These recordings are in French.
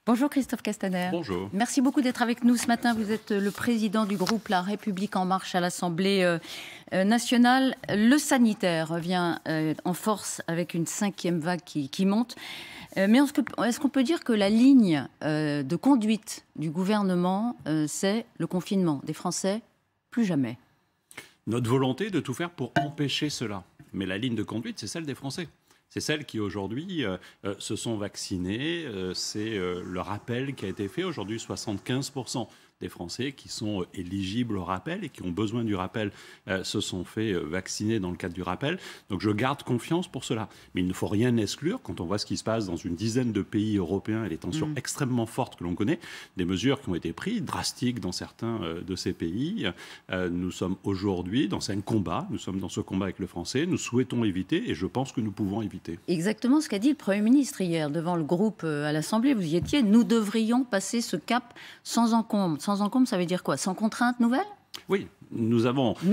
Bonjour Christophe Castaner. Bonjour. Merci beaucoup d'être avec nous ce matin. Vous êtes le président du groupe La République En Marche à l'Assemblée nationale. Le sanitaire revient en force avec une 5e vague qui monte. Mais est-ce qu'on peut dire que la ligne de conduite du gouvernement, c'est le confinement des Français? Plus jamais. Notre volonté est de tout faire pour empêcher cela. Mais la ligne de conduite, c'est celle des Français. C'est celle qui, aujourd'hui, se sont vaccinés. C'est le rappel qui a été fait. Aujourd'hui, 75% des Français qui sont éligibles au rappel et qui ont besoin du rappel se sont fait vacciner dans le cadre du rappel. Donc je garde confiance pour cela. Mais il ne faut rien exclure quand on voit ce qui se passe dans une dizaine de pays européens et les tensions extrêmement fortes que l'on connaît, des mesures qui ont été prises, drastiques dans certains de ces pays. Nous sommes aujourd'hui dans un combat. Nous sommes dans ce combat avec le français. Nous souhaitons éviter et je pense que nous pouvons éviter. Exactement ce qu'a dit le Premier ministre hier devant le groupe à l'Assemblée. Vous y étiez. Nous devrions passer ce cap sans encombre. Sans encombre, ça veut dire quoi? Sans contrainte nouvelle? Oui, nous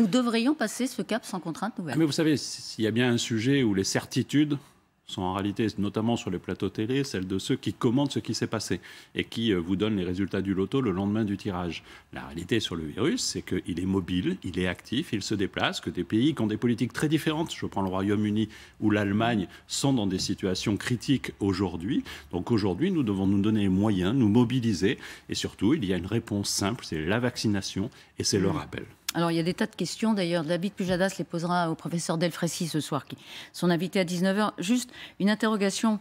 devrions passer ce cap sans contrainte nouvelle. Mais vous savez, s'il y a bien un sujet où les certitudes sont en réalité, notamment sur les plateaux télé, celles de ceux qui commandent ce qui s'est passé et qui vous donnent les résultats du loto le lendemain du tirage. La réalité sur le virus, c'est qu'il est mobile, il est actif, il se déplace, que des pays qui ont des politiques très différentes, je prends le Royaume-Uni ou l'Allemagne, sont dans des situations critiques aujourd'hui. Donc aujourd'hui, nous devons nous donner les moyens, nous mobiliser et surtout, il y a une réponse simple, c'est la vaccination et c'est le rappel. Alors, il y a des tas de questions. D'ailleurs, David Pujadas les posera au professeur Delfraissy ce soir, qui son invité à 19h. Juste une interrogation,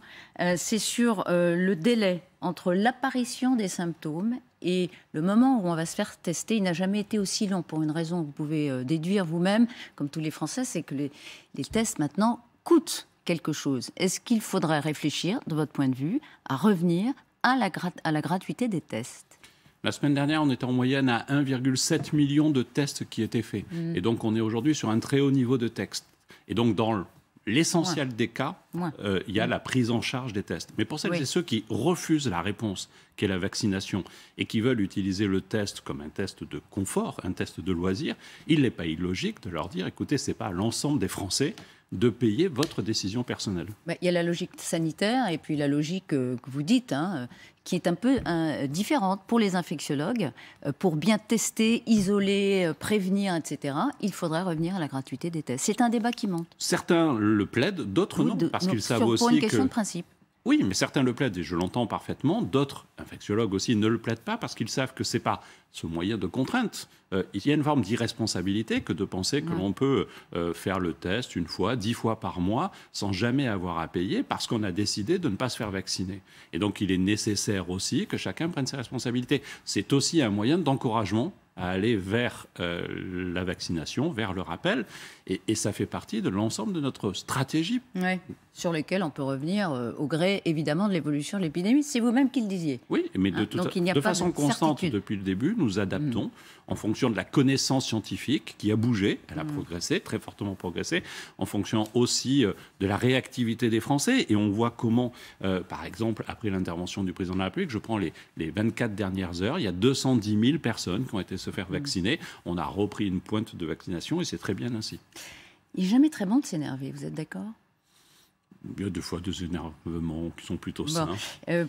c'est sur le délai entre l'apparition des symptômes et le moment où on va se faire tester. Il n'a jamais été aussi long pour une raison que vous pouvez déduire vous-même, comme tous les Français, c'est que les tests maintenant coûtent quelque chose. Est-ce qu'il faudrait réfléchir, de votre point de vue, à revenir à la gratuité des tests? La semaine dernière, on était en moyenne à 1,7 million de tests qui étaient faits. Et donc, on est aujourd'hui sur un très haut niveau de tests. Et donc, dans l'essentiel des cas, il y a la prise en charge des tests. Mais pour celles et ceux qui refusent la réponse, qui est la vaccination, et qui veulent utiliser le test comme un test de confort, un test de loisir, il n'est pas illogique de leur dire, écoutez, ce n'est pas à l'ensemble des Français de payer votre décision personnelle. Il y a la logique sanitaire et puis la logique que vous dites, qui est un peu différente pour les infectiologues. Pour bien tester, isoler, prévenir, etc., il faudrait revenir à la gratuité des tests. C'est un débat qui monte. Certains le plaident, d'autres non, parce qu'ils savent aussi pour une question de principe. Oui, mais certains le plaident et je l'entends parfaitement. D'autres infectiologues aussi ne le plaident pas parce qu'ils savent que ce n'est pas ce moyen de contrainte. Il y a une forme d'irresponsabilité que de penser que l'on peut faire le test une fois, 10 fois par mois, sans jamais avoir à payer parce qu'on a décidé de ne pas se faire vacciner. Et donc, il est nécessaire aussi que chacun prenne ses responsabilités. C'est aussi un moyen d'encouragement à aller vers la vaccination, vers le rappel. Et ça fait partie de l'ensemble de notre stratégie. Oui, sur lesquelles on peut revenir au gré, évidemment, de l'évolution de l'épidémie. C'est vous-même qui le disiez. Oui, mais de façon constante, depuis le début, nous adaptons en fonction de la connaissance scientifique qui a bougé, elle a progressé, très fortement progressé, en fonction aussi de la réactivité des Français. Et on voit comment, par exemple, après l'intervention du président de la République, je prends les 24 dernières heures, il y a 210 000 personnes qui ont été se faire vacciner. On a repris une pointe de vaccination et c'est très bien ainsi. Il n'est jamais très bon de s'énerver, vous êtes d'accord? Il y a des fois des énervements qui sont plutôt sains.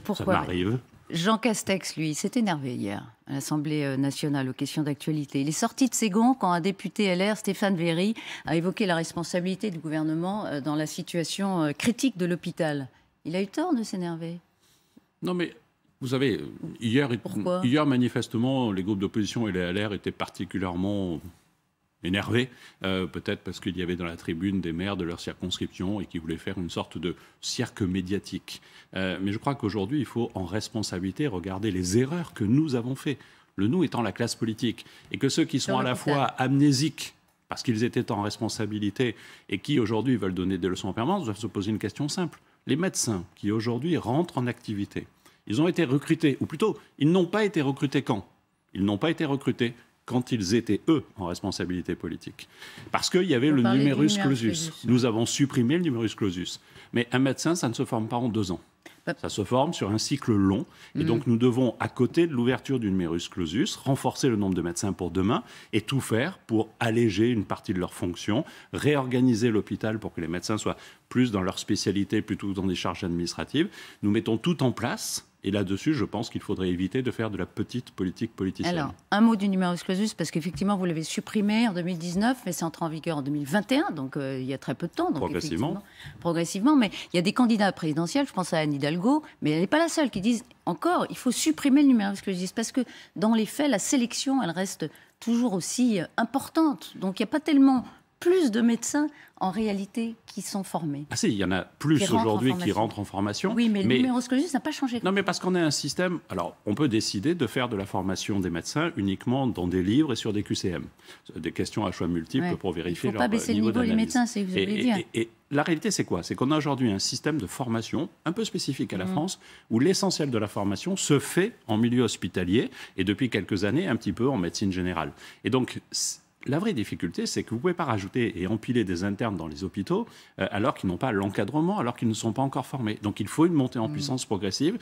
Pourquoi? Ça m'arrive. Jean Castex, lui, s'est énervé hier à l'Assemblée nationale aux questions d'actualité. Il est sorti de ses gonds quand un député LR, Stéphane Véry, a évoqué la responsabilité du gouvernement dans la situation critique de l'hôpital. Il a eu tort de s'énerver. Non, mais vous savez, hier, manifestement, les groupes d'opposition et les LR étaient particulièrement énervés, peut-être parce qu'il y avait dans la tribune des maires de leur circonscription et qui voulaient faire une sorte de cirque médiatique. Mais je crois qu'aujourd'hui, il faut en responsabilité regarder les erreurs que nous avons faites. Le nous étant la classe politique. Et que ceux qui sont à la fois amnésiques, parce qu'ils étaient en responsabilité, et qui aujourd'hui veulent donner des leçons en permanence, doivent se poser une question simple. Les médecins qui aujourd'hui rentrent en activité, ils ont été recrutés, ou plutôt, ils n'ont pas été recrutés quand? Ils n'ont pas été recrutés quand ils étaient, eux, en responsabilité politique. Parce qu'il y avait le numerus clausus. Nous avons supprimé le numerus clausus. Mais un médecin, ça ne se forme pas en 2 ans. Ça se forme sur un cycle long. Et donc, nous devons, à côté de l'ouverture du numerus clausus, renforcer le nombre de médecins pour demain et tout faire pour alléger une partie de leurs fonctions, réorganiser l'hôpital pour que les médecins soient plus dans leur spécialité plutôt que dans des charges administratives. Nous mettons tout en place. Et là-dessus, je pense qu'il faudrait éviter de faire de la petite politique politicienne. Alors, un mot du numerus clausus, parce qu'effectivement, vous l'avez supprimé en 2019, mais c'est entré en vigueur en 2021, donc il y a très peu de temps. Donc, progressivement, mais il y a des candidats présidentiels, je pense à Anne Hidalgo, mais elle n'est pas la seule, qui disent encore, il faut supprimer le numerus clausus, parce que dans les faits, la sélection, elle reste toujours aussi importante. Donc, il n'y a pas tellement plus de médecins en réalité qui sont formés. Ah si, il y en a plus aujourd'hui qui rentrent en formation. Oui, mais le numerus clausus n'a pas changé. Non, mais parce qu'on a un système... Alors, on peut décider de faire de la formation des médecins uniquement dans des livres et sur des QCM. Des questions à choix multiples pour vérifier leur niveau d'analyse. Il ne faut pas baisser le niveau des médecins, c'est ce que vous voulez dire. Et la réalité, c'est quoi? C'est qu'on a aujourd'hui un système de formation un peu spécifique à la France, où l'essentiel de la formation se fait en milieu hospitalier, et depuis quelques années, un petit peu en médecine générale. Et donc... La vraie difficulté, c'est que vous ne pouvez pas rajouter et empiler des internes dans les hôpitaux alors qu'ils n'ont pas l'encadrement, alors qu'ils ne sont pas encore formés. Donc il faut une montée en puissance progressive.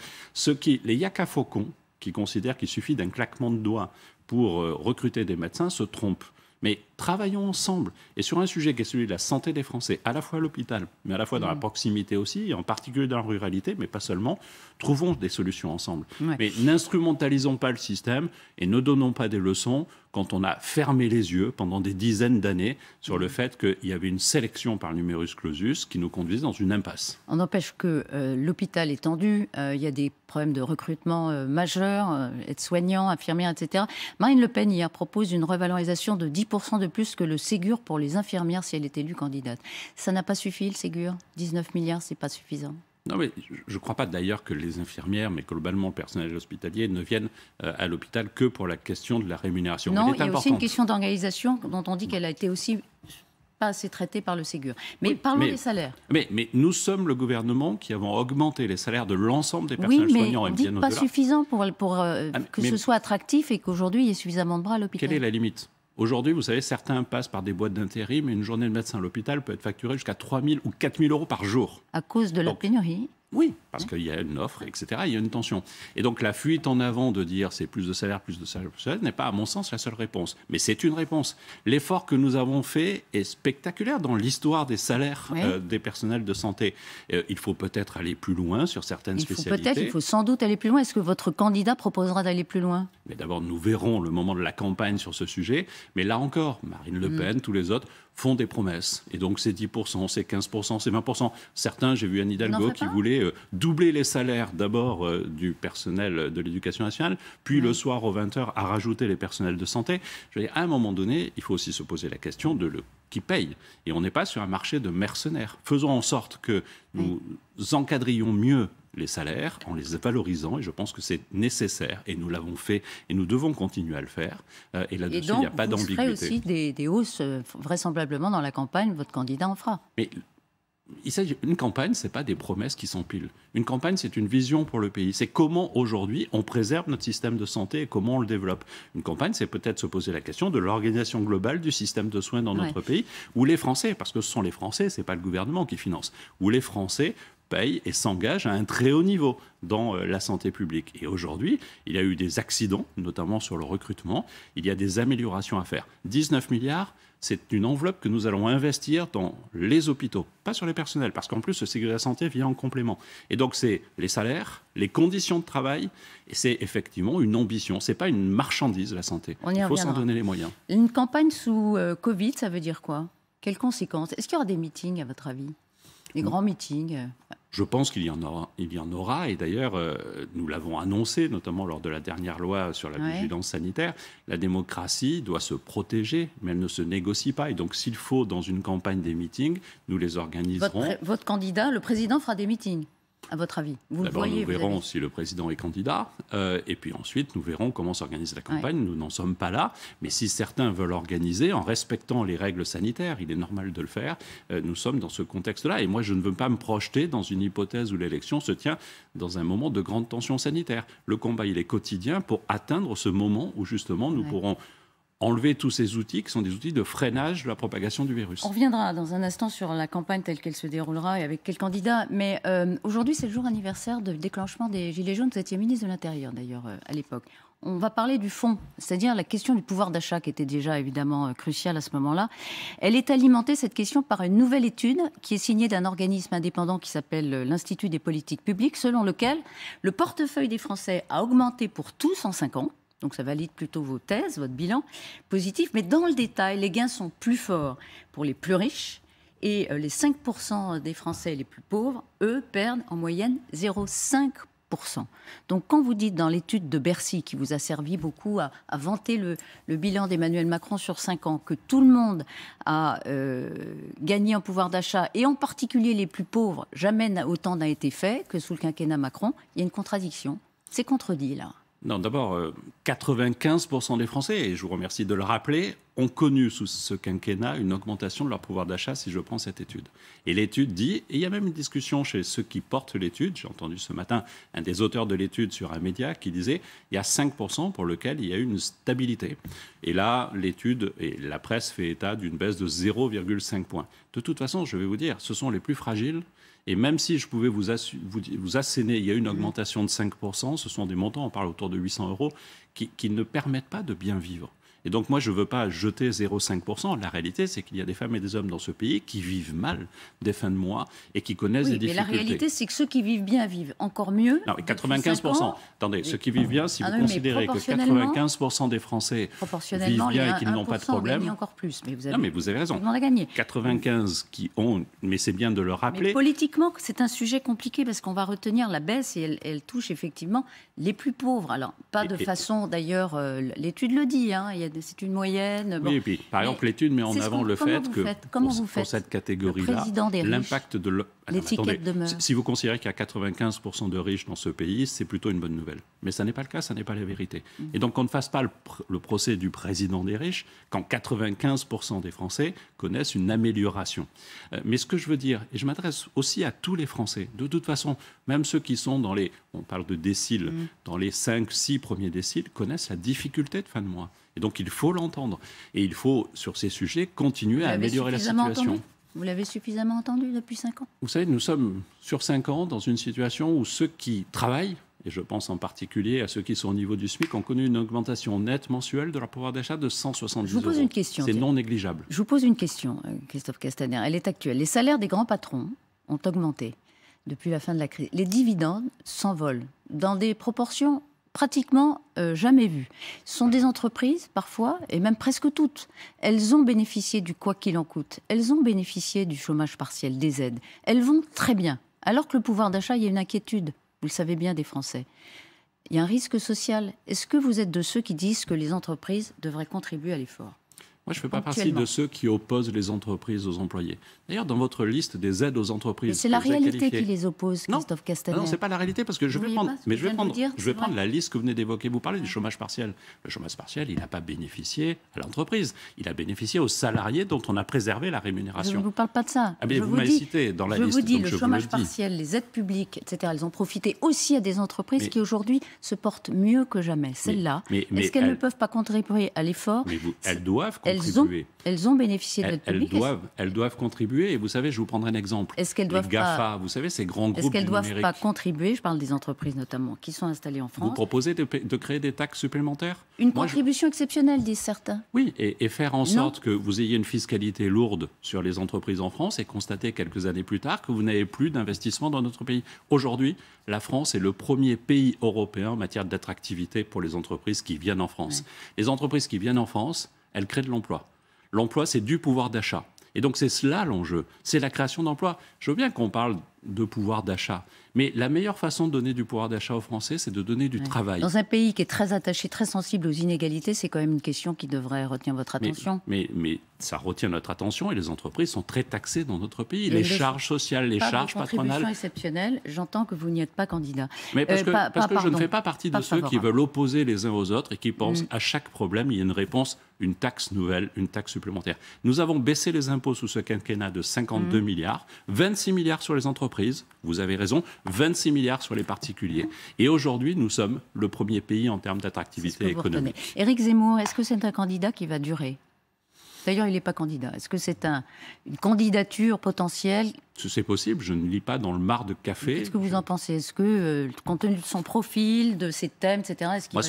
Les yaka faucons qui considèrent qu'il suffit d'un claquement de doigts pour recruter des médecins se trompent. Mais travaillons ensemble. Et sur un sujet qui est celui de la santé des Français, à la fois à l'hôpital, mais à la fois dans la proximité aussi, en particulier dans la ruralité, mais pas seulement, trouvons des solutions ensemble. Ouais. Mais n'instrumentalisons pas le système et ne donnons pas des leçons quand on a fermé les yeux pendant des dizaines d'années sur le fait qu'il y avait une sélection par le numerus clausus qui nous conduisait dans une impasse. On n'empêche que l'hôpital est tendu, il y a des problèmes de recrutement majeurs, aides-soignants, infirmières, etc. Marine Le Pen, hier, propose une revalorisation de 10% de plus que le Ségur pour les infirmières si elle est élue candidate. Ça n'a pas suffi, le Ségur? 19 milliards, c'est pas suffisant. Non, mais je ne crois pas d'ailleurs que les infirmières, mais globalement le personnel hospitalier, ne viennent à l'hôpital que pour la question de la rémunération. Non, il y a aussi une question d'organisation dont on dit qu'elle a été aussi pas assez traitée par le Ségur. Mais parlons des salaires. Mais nous sommes le gouvernement qui avons augmenté les salaires de l'ensemble des personnels soignants. Oui, mais on dit pas suffisant pour que ce soit attractif et qu'aujourd'hui il y ait suffisamment de bras à l'hôpital. Quelle est la limite? Aujourd'hui, vous savez, certains passent par des boîtes d'intérim et une journée de médecin à l'hôpital peut être facturée jusqu'à 3 000 ou 4 000 euros par jour. À cause de la pénurie. Oui, parce qu'il y a une offre, etc. Il y a une tension. Et donc la fuite en avant de dire c'est plus de salaire, n'est pas, à mon sens, la seule réponse. Mais c'est une réponse. L'effort que nous avons fait est spectaculaire dans l'histoire des salaires des personnels de santé. Il faut peut-être aller plus loin sur certaines spécialités. Il faut sans doute aller plus loin. Est-ce que votre candidat proposera d'aller plus loin? Mais d'abord, nous verrons le moment de la campagne sur ce sujet. Mais là encore, Marine Le Pen, tous les autres, font des promesses. Et donc, c'est 10%, c'est 15%, c'est 20%. Certains, j'ai vu Anne Hidalgo qui voulait doubler les salaires d'abord du personnel de l'éducation nationale, puis le soir aux 20h à rajouter les personnels de santé. Je veux dire, à un moment donné, il faut aussi se poser la question de qui paye. Et on n'est pas sur un marché de mercenaires. Faisons en sorte que nous encadrions mieux les salaires en les valorisant, et je pense que c'est nécessaire, et nous l'avons fait, et nous devons continuer à le faire, et là-dessus, il n'y a pas d'ambiguïté. Et donc, vous ferez aussi des hausses, vraisemblablement dans la campagne, votre candidat en fera. Mais une campagne, ce n'est pas des promesses qui s'empilent. Une campagne, c'est une vision pour le pays. C'est comment, aujourd'hui, on préserve notre système de santé et comment on le développe. Une campagne, c'est peut-être se poser la question de l'organisation globale du système de soins dans notre pays, où les Français, parce que ce sont les Français, ce n'est pas le gouvernement qui finance, où les Français payent et s'engagent à un très haut niveau dans la santé publique. Et aujourd'hui, il y a eu des accidents, notamment sur le recrutement. Il y a des améliorations à faire. 19 milliards, c'est une enveloppe que nous allons investir dans les hôpitaux, pas sur les personnels, parce qu'en plus, le Ségur de la santé vient en complément. Et donc, c'est les salaires, les conditions de travail, et c'est effectivement une ambition. Ce n'est pas une marchandise, la santé. Il faut s'en donner les moyens. Une campagne sous Covid, ça veut dire quoi? Quelles conséquences? Est-ce qu'il y aura des meetings, à votre avis? Des grands meetings? Je pense qu'il y en aura, et d'ailleurs, nous l'avons annoncé, notamment lors de la dernière loi sur la vigilance sanitaire, la démocratie doit se protéger, mais elle ne se négocie pas. Et donc, s'il faut, dans une campagne, des meetings, nous les organiserons. Votre candidat, le président, fera des meetings, à votre avis? D'abord, nous verrons si le président est candidat, et puis ensuite, nous verrons comment s'organise la campagne. Nous n'en sommes pas là, mais si certains veulent organiser en respectant les règles sanitaires, il est normal de le faire. Nous sommes dans ce contexte-là, et moi, je ne veux pas me projeter dans une hypothèse où l'élection se tient dans un moment de grande tension sanitaire. Le combat, il est quotidien pour atteindre ce moment où, justement, nous pourrons enlever tous ces outils qui sont des outils de freinage de la propagation du virus. On reviendra dans un instant sur la campagne telle qu'elle se déroulera et avec quel candidat. Mais aujourd'hui, c'est le jour anniversaire du déclenchement des Gilets jaunes. Vous étiez ministre de l'Intérieur, d'ailleurs, à l'époque. on va parler du fond, c'est-à-dire la question du pouvoir d'achat qui était déjà évidemment cruciale à ce moment-là. Elle est alimentée, cette question, par une nouvelle étude qui est signée d'un organisme indépendant qui s'appelle l'Institut des politiques publiques, selon lequel le portefeuille des Français a augmenté pour tous en 5 ans. Donc ça valide plutôt vos thèses, votre bilan positif. Mais dans le détail, les gains sont plus forts pour les plus riches. Et les 5% des Français les plus pauvres, eux, perdent en moyenne 0,5%. Donc quand vous dites dans l'étude de Bercy, qui vous a servi beaucoup à vanter le bilan d'Emmanuel Macron sur 5 ans, que tout le monde a gagné en pouvoir d'achat, et en particulier les plus pauvres, jamais autant n'a été fait que sous le quinquennat Macron, il y a une contradiction. C'est contredit là. Non, d'abord, 95% des Français, et je vous remercie de le rappeler, ont connu sous ce quinquennat une augmentation de leur pouvoir d'achat, si je prends cette étude. Et l'étude dit, et il y a même une discussion chez ceux qui portent l'étude, j'ai entendu ce matin un des auteurs de l'étude sur un média qui disait, il y a 5% pour lequel il y a eu une stabilité. Et là, l'étude, et la presse fait état d'une baisse de 0,5 points. De toute façon, je vais vous dire, ce sont les plus fragiles. Et même si je pouvais vous asséner, il y a une augmentation de 5%, ce sont des montants, on parle autour de 800 euros, qui ne permettent pas de bien vivre. Et donc moi, je ne veux pas jeter 0,5%. La réalité, c'est qu'il y a des femmes et des hommes dans ce pays qui vivent mal des fins de mois et qui connaissent des difficultés. Mais la réalité, c'est que ceux qui vivent bien vivent encore mieux. Non, 95%. Attendez, ceux qui vivent bien, si vous considérez que 95% des Français vivent bien et qu'ils n'ont pas de problème. Il y a encore plus. Mais vous avez raison. 95 qui ont, mais c'est bien de le rappeler. Mais politiquement, c'est un sujet compliqué parce qu'on va retenir la baisse et elle touche effectivement les plus pauvres. Alors, pas de façon, d'ailleurs, l'étude le dit, hein, c'est une moyenne. Bon. Oui, et puis, par exemple, l'étude met en avant le fait que pour cette catégorie-là, l'impact de l'étiquette demeure. Si vous considérez qu'il y a 95% de riches dans ce pays, c'est plutôt une bonne nouvelle. Mais ça n'est pas le cas, ça n'est pas la vérité. Et donc, qu'on ne fasse pas le procès du président des riches quand 95% des Français connaissent une amélioration. Mais ce que je veux dire, et je m'adresse aussi à tous les Français, de toute façon, même ceux qui sont dans les, on parle de déciles, dans les 5-6 premiers déciles, connaissent la difficulté de fin de mois. Et donc, il faut l'entendre. Et il faut, sur ces sujets, continuer à améliorer la situation. Vous l'avez suffisamment entendu depuis 5 ans ? Vous savez, nous sommes sur 5 ans dans une situation où ceux qui travaillent, et je pense en particulier à ceux qui sont au niveau du SMIC, ont connu une augmentation nette mensuelle de leur pouvoir d'achat de 170 €. Je vous pose une question. C'est non négligeable. Je vous pose une question, Christophe Castaner. Elle est actuelle. Les salaires des grands patrons ont augmenté depuis la fin de la crise. Les dividendes s'envolent dans des proportions pratiquement jamais vues. Ce sont des entreprises, parfois, et même presque toutes. Elles ont bénéficié du quoi qu'il en coûte. Elles ont bénéficié du chômage partiel, des aides. Elles vont très bien. Alors que le pouvoir d'achat, il y a une inquiétude, vous le savez bien, des Français. Il y a un risque social. Est-ce que vous êtes de ceux qui disent que les entreprises devraient contribuer à l'effort ? Moi, je ne fais pas partie de ceux qui opposent les entreprises aux employés. D'ailleurs, dans votre liste des aides aux entreprises... Mais c'est la réalité qui les oppose, Christophe Castaner. Non, ce n'est pas la réalité, parce que je vais prendre la liste que vous venez d'évoquer. Vous parlez du chômage partiel. Le chômage partiel, il n'a pas bénéficié à l'entreprise. Il a bénéficié aux salariés dont on a préservé la rémunération. Je ne vous parle pas de ça. Ah, mais vous m'avez cité dans la liste. Je vous dis, le chômage partiel, les aides publiques, etc., elles ont profité aussi à des entreprises qui, aujourd'hui, se portent mieux que jamais. Celles-là, est-ce qu'elles ne peuvent pas contribuer à l'effort ? Elles doivent contribuer. Elles ont bénéficié de l'aide publique. Elles doivent contribuer. Et vous savez, je vous prendrai un exemple. Est-ce qu'elles doivent les GAFA, vous savez, ces grands groupes numériques. Est-ce qu'elles ne doivent pas contribuer ? Je parle des entreprises notamment, qui sont installées en France. Vous proposez de créer des taxes supplémentaires ? Une contribution exceptionnelle, disent certains. Oui, et faire en sorte que vous ayez une fiscalité lourde sur les entreprises en France et constater quelques années plus tard que vous n'avez plus d'investissement dans notre pays. Aujourd'hui, la France est le premier pays européen en matière d'attractivité pour les entreprises qui viennent en France. Ouais. Les entreprises qui viennent en France, elles créent de l'emploi. L'emploi, c'est du pouvoir d'achat. Et donc, c'est cela l'enjeu. C'est la création d'emplois. Je veux bien qu'on parle de pouvoir d'achat. Mais la meilleure façon de donner du pouvoir d'achat aux Français, c'est de donner du travail. Dans un pays qui est très attaché, très sensible aux inégalités, c'est quand même une question qui devrait retenir votre attention. Mais ça retient notre attention et les entreprises sont très taxées dans notre pays. Les charges sociales, les charges patronales... Contribution exceptionnelle, j'entends que vous n'y êtes pas candidat. Mais parce que je ne fais pas partie de ceux qui veulent opposer les uns aux autres et qui pensent à chaque problème, il y a une réponse, une taxe nouvelle, une taxe supplémentaire. Nous avons baissé les impôts sous ce quinquennat de 52 milliards, 26 milliards sur les entreprises, vous avez raison, 26 milliards sur les particuliers. Et aujourd'hui, nous sommes le premier pays en termes d'attractivité économique. Éric Zemmour, est-ce que c'est un candidat qui va durer ? D'ailleurs, il n'est pas candidat. Est-ce que c'est une candidature potentielle C'est possible, je ne lis pas dans le marc de café. Qu'est-ce que vous en pensez? Est-ce que, compte tenu de son profil, de ses thèmes, etc., est-ce qu'il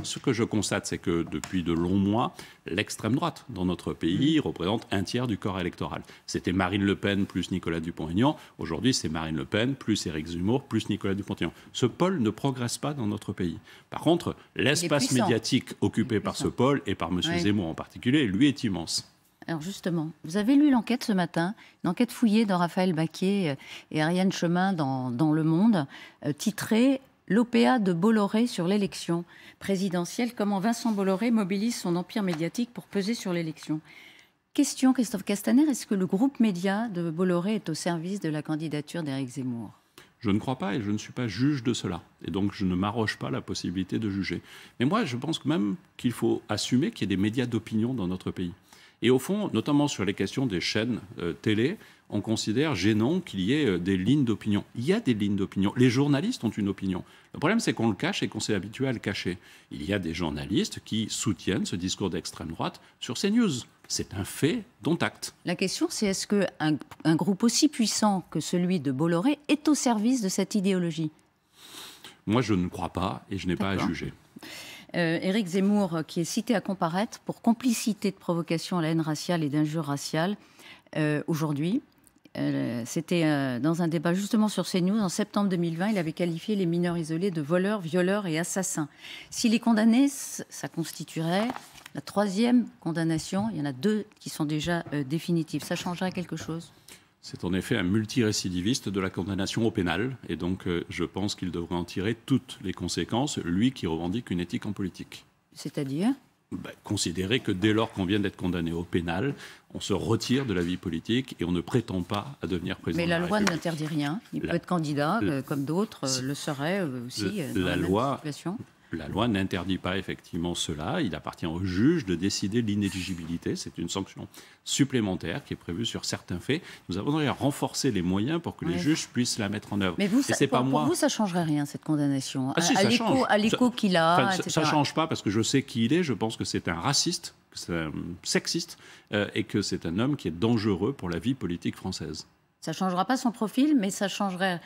ce que je constate, c'est que depuis de longs mois, l'extrême droite dans notre pays représente un tiers du corps électoral. C'était Marine Le Pen plus Nicolas Dupont-Aignan. Aujourd'hui, c'est Marine Le Pen plus Éric Zemmour plus Nicolas Dupont-Aignan. Ce pôle ne progresse pas dans notre pays. Par contre, l'espace médiatique occupé par ce pôle, et par M. Zemmour en particulier, lui est immense. Alors justement, vous avez lu l'enquête ce matin, une enquête fouillée de Raphaël Baquier et Ariane Chemin dans Le Monde, titrée « L'OPA de Bolloré sur l'élection présidentielle, comment Vincent Bolloré mobilise son empire médiatique pour peser sur l'élection ». Question, Christophe Castaner, est-ce que le groupe média de Bolloré est au service de la candidature d'Éric Zemmour ? Je ne crois pas et je ne suis pas juge de cela. Et donc, je ne m'arroge pas la possibilité de juger. Mais moi, je pense même qu'il faut assumer qu'il y ait des médias d'opinion dans notre pays. Et au fond, notamment sur les questions des chaînes télé, on considère gênant qu'il y ait des lignes d'opinion. Il y a des lignes d'opinion. Les journalistes ont une opinion. Le problème, c'est qu'on le cache et qu'on s'est habitué à le cacher. Il y a des journalistes qui soutiennent ce discours d'extrême droite sur CNews. C'est un fait dont acte. La question, c'est est-ce qu'un groupe aussi puissant que celui de Bolloré est au service de cette idéologie ? Moi, je ne crois pas et je n'ai pas à juger. Éric Zemmour, qui est cité à comparaître pour complicité de provocation à la haine raciale et d'injures raciales, aujourd'hui, c'était dans un débat justement sur CNews, en septembre 2020, il avait qualifié les mineurs isolés de voleurs, violeurs et assassins. S'il est condamné, ça constituerait la 3e condamnation. Il y en a 2 qui sont déjà définitives. Ça changerait quelque chose ? C'est en effet un multirécidiviste de la condamnation au pénal. Et donc, je pense qu'il devrait en tirer toutes les conséquences, lui qui revendique une éthique en politique. C'est-à-dire ? Considérer que dès lors qu'on vient d'être condamné au pénal, on se retire de la vie politique et on ne prétend pas à devenir président. Mais la loi n'interdit rien. Il peut être candidat, comme d'autres le seraient aussi dans la même situation. La loi n'interdit pas effectivement cela. Il appartient au juge de décider l'inéligibilité. C'est une sanction supplémentaire qui est prévue sur certains faits. Nous avons d'ailleurs renforcé les moyens pour que les juges puissent la mettre en œuvre. Mais vous, pour vous, ça ne changerait rien, cette condamnation à l'écho qu'il a, etc. Ça ne change pas parce que je sais qui il est. Je pense que c'est un raciste, que c'est un sexiste et que c'est un homme qui est dangereux pour la vie politique française. Ça ne changera pas son profil, mais ça changerait...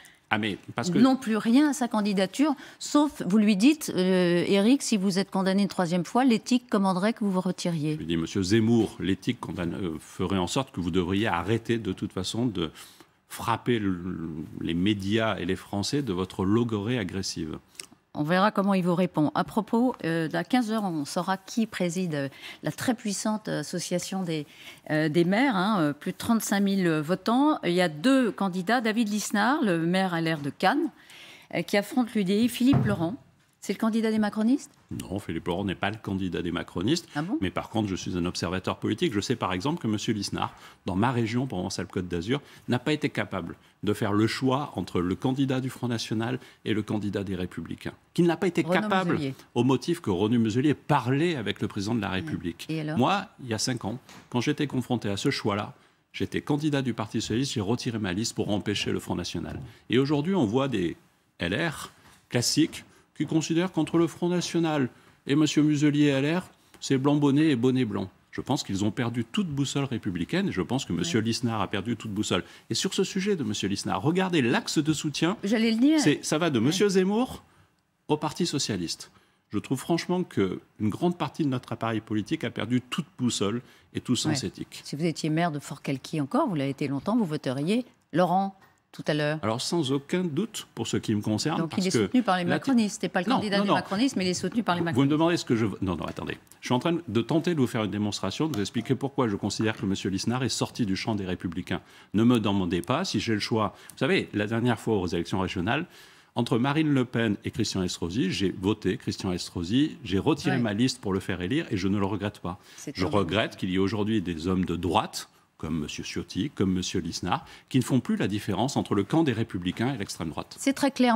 non plus rien à sa candidature, sauf, vous lui dites, Éric, si vous êtes condamné une 3e fois, l'éthique commanderait que vous vous retiriez. Je lui dis, Monsieur Zemmour, l'éthique ferait en sorte que vous devriez arrêter de toute façon de frapper les médias et les Français de votre logorée agressive. On verra comment il vous répond. À propos, à 15h, on saura qui préside la très puissante association des maires, plus de 35 000 votants. Il y a 2 candidats, David Lisnard, le maire LR de Cannes, qui affronte l'UDI, Philippe Laurent. C'est le candidat des macronistes ? Non, Philippe Laurent n'est pas le candidat des macronistes. Ah bon ? Mais par contre, je suis un observateur politique. Je sais par exemple que M. Lisnard, dans ma région, Provence-Alpes-Côte d'Azur, n'a pas été capable de faire le choix entre le candidat du Front National et le candidat des Républicains. Qu'il n'a pas été capable au motif que Renaud Muselier parlait avec le président de la République. Et alors ? Moi, il y a 5 ans, quand j'étais confronté à ce choix-là, j'étais candidat du Parti socialiste, j'ai retiré ma liste pour empêcher le Front National. Et aujourd'hui, on voit des LR classiques qui considèrent qu'entre le Front National et M. Muselier LR, c'est blanc bonnet et bonnet blanc. Je pense qu'ils ont perdu toute boussole républicaine et je pense que M. Lisnard a perdu toute boussole. Et sur ce sujet de M. Lisnard, regardez l'axe de soutien. J'allais le dire. Ça va de M. Zemmour au Parti socialiste. Je trouve franchement qu'une grande partie de notre appareil politique a perdu toute boussole et tout sens éthique. Si vous étiez maire de Forcalquier encore, vous l'avez été longtemps, vous voteriez Laurent tout à l'heure. Alors sans aucun doute pour ce qui me concerne. Donc il est soutenu par les macronistes. C'est pas le candidat des macronistes, mais il est soutenu par les macronistes. Vous me demandez ce que je... Non, attendez. Je suis en train de tenter de vous faire une démonstration, de vous expliquer pourquoi je considère que M. Lisnard est sorti du champ des Républicains. Ne me demandez pas si j'ai le choix. Vous savez, la dernière fois aux élections régionales, entre Marine Le Pen et Christian Estrosi, j'ai voté Christian Estrosi, j'ai retiré ma liste pour le faire élire et je ne le regrette pas. Je regrette qu'il y ait aujourd'hui des hommes de droite, comme M. Ciotti, comme M. Lisnard, qui ne font plus la différence entre le camp des Républicains et l'extrême droite. C'est très clair.